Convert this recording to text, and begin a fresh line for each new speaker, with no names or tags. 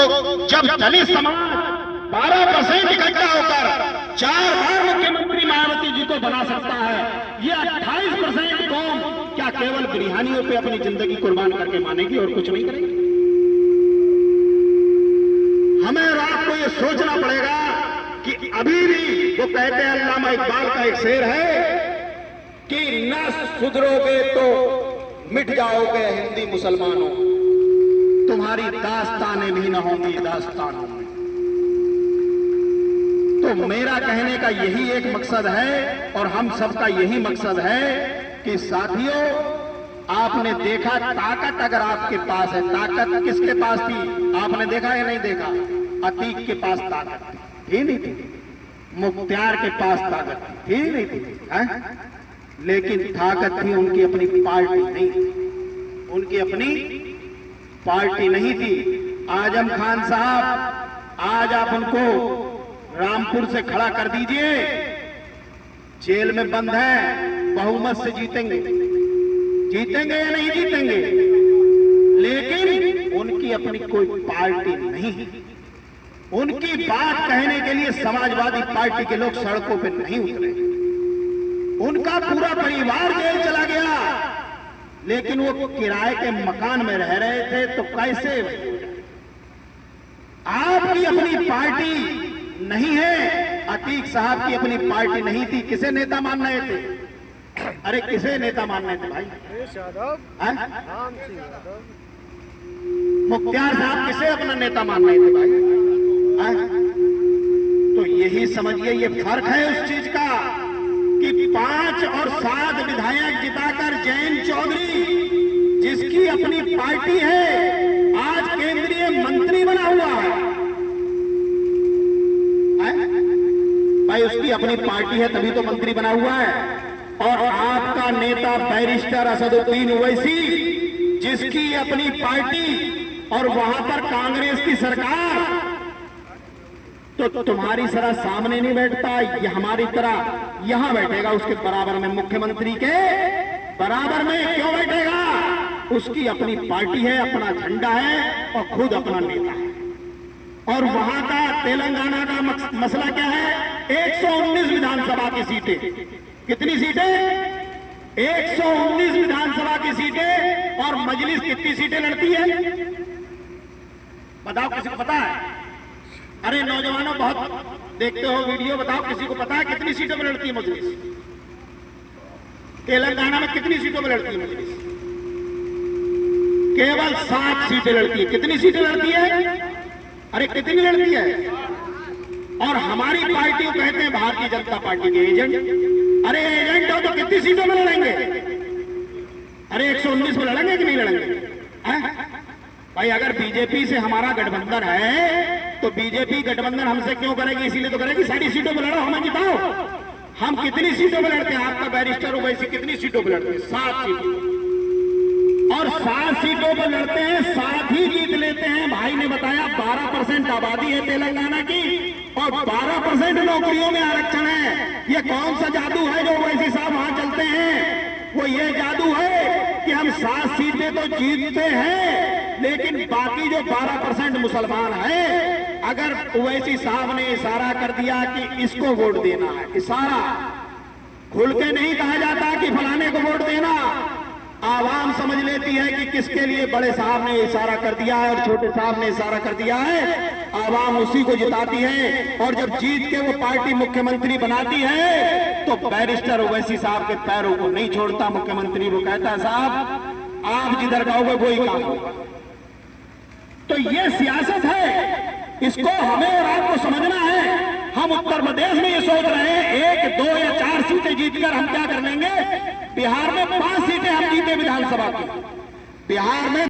तो जब दलित समाज 12% इकट्ठा होकर 4 बार मुख्यमंत्री मायावती जी को बना सकता है, ये 28% कौम क्या केवल बिरहानियों पे अपनी जिंदगी कुर्बान करके मानेगी और कुछ नहीं करेगी? हमें और आपको ये सोचना पड़ेगा कि अभी भी वो कहते हैं, अल्लामा इकबाल का एक शेर है कि न सुधरोगे तो मिट जाओगे हिंदी मुसलमानों, तुम्हारी दास्तानें भी न होंगी दास्तानों में। तो मेरा कहने का यही एक मकसद है और हम सबका यही मकसद है कि साथियों, आपने देखा ताकत अगर आपके पास है, ताकत किसके पास थी आपने देखा या नहीं देखा? अतीक के पास ताकत थी नहीं थी? मुख्तियार के पास ताकत थी नहीं थी? लेकिन ताकत थी उनकी अपनी पार्टी नहीं थी, उनकी अपनी पार्टी नहीं थी। आजम खान साहब, आज आप उनको रामपुर से खड़ा कर दीजिए, जेल में बंद है, बहुमत से जीतेंगे। जीतेंगे या नहीं जीतेंगे? लेकिन उनकी अपनी कोई पार्टी नहीं है। उनकी बात कहने के लिए समाजवादी पार्टी के लोग सड़कों पे नहीं उतरे। उनका पूरा परिवार जेल चला गया, लेकिन वो किराए के मकान में रह रहे थे, तो कैसे? आपकी अपनी पार्टी नहीं है, अतीक साहब की अपनी पार्टी नहीं थी, किसे नेता मान रहे थे? अरे किसे नेता मान रहे थे भाई? मुख्तियार साहब किसे अपना नेता मान रहे थे भाई? तो यही समझिए, ये फर्क है उस चीज का कि 5 और 7 विधायक जिताकर जयंत चौधरी, जिसकी अपनी पार्टी है, आज केंद्रीय मंत्री बना हुआ है। भाई उसकी अपनी पार्टी है तभी तो मंत्री बना हुआ है। और आपका नेता बैरिस्टर असदुद्दीन ओवैसी, जिसकी अपनी पार्टी और वहां पर कांग्रेस की सरकार, तो तुम्हारी तरह सामने नहीं बैठता, ये हमारी तरह यहां बैठेगा, उसके बराबर में, मुख्यमंत्री के बराबर में क्यों बैठेगा? उसकी अपनी पार्टी है, अपना झंडा है और खुद अपना नेता है। और वहां का तेलंगाना का मसला क्या है? 119 विधानसभा की सीटें। कितनी सीटें? 119 विधानसभा की सीटें। और मजलिस कितनी सीटें लड़ती है बताओ, किसी को पता है? अरे नौजवानों, बहुत देखते हो वीडियो, बताओ किसी को पता है कितनी सीटों में लड़ती है मजलिस? तेलंगाना में कितनी सीटों में लड़ती है मजलिस? केवल 7 सीटें लड़ती है। कितनी सीटें लड़ती है? अरे कितनी लड़ती है? और हमारी पार्टी को कहते हैं भारतीय जनता पार्टी के एजेंट। अरे एजेंट हो तो कितनी सीटों में लड़ेंगे? अरे 119 में लड़ेंगे कि नहीं लड़ेंगे? भाई अगर बीजेपी से हमारा गठबंधन है तो बीजेपी गठबंधन हमसे क्यों करेगी? इसीलिए तो करेगी सारी सीटों में लड़ो, हमें जिताओ। हम कितनी सीटों में लड़ते हैं? आपका बैरिस्टर ओवैसी कितनी सीटों में लड़ते हैं? 7 सीटों। और 7 सीटों पर लड़ते हैं, 7 ही जीत लेते हैं। भाई ने बताया 12% आबादी है तेलंगाना की और 12% नौकरियों में आरक्षण है। ये कौन सा जादू है जो ओवैसी साहब वहां चलते हैं? वो ये जादू है कि हम 7 सीटें तो जीतते हैं, लेकिन बाकी जो 12% मुसलमान है, अगर ओवैसी साहब ने इशारा कर दिया कि इसको वोट देना है, इशारा खुल के नहीं कहा जाता कि फलाने को वोट देना, आवाम समझ लेती है कि किसके लिए बड़े साहब ने इशारा कर दिया है और छोटे साहब ने इशारा कर दिया है, आवाम उसी को जिताती है। और जब जीत के वो पार्टी मुख्यमंत्री बनाती है तो बैरिस्टर ओवैसी साहब के पैरों को नहीं छोड़ता मुख्यमंत्री। वो कहता है साहब आप जिधर कहोगे वही काम होगा। तो ये सियासत है, इसको हमें और आपको समझना है। हम उत्तर प्रदेश में ये सोच रहे हैं 1, 2 या 4 सीटें जीतकर हम क्या कर लेंगे? बिहार में 5 सीटें हम जीते विधानसभा की। बिहार में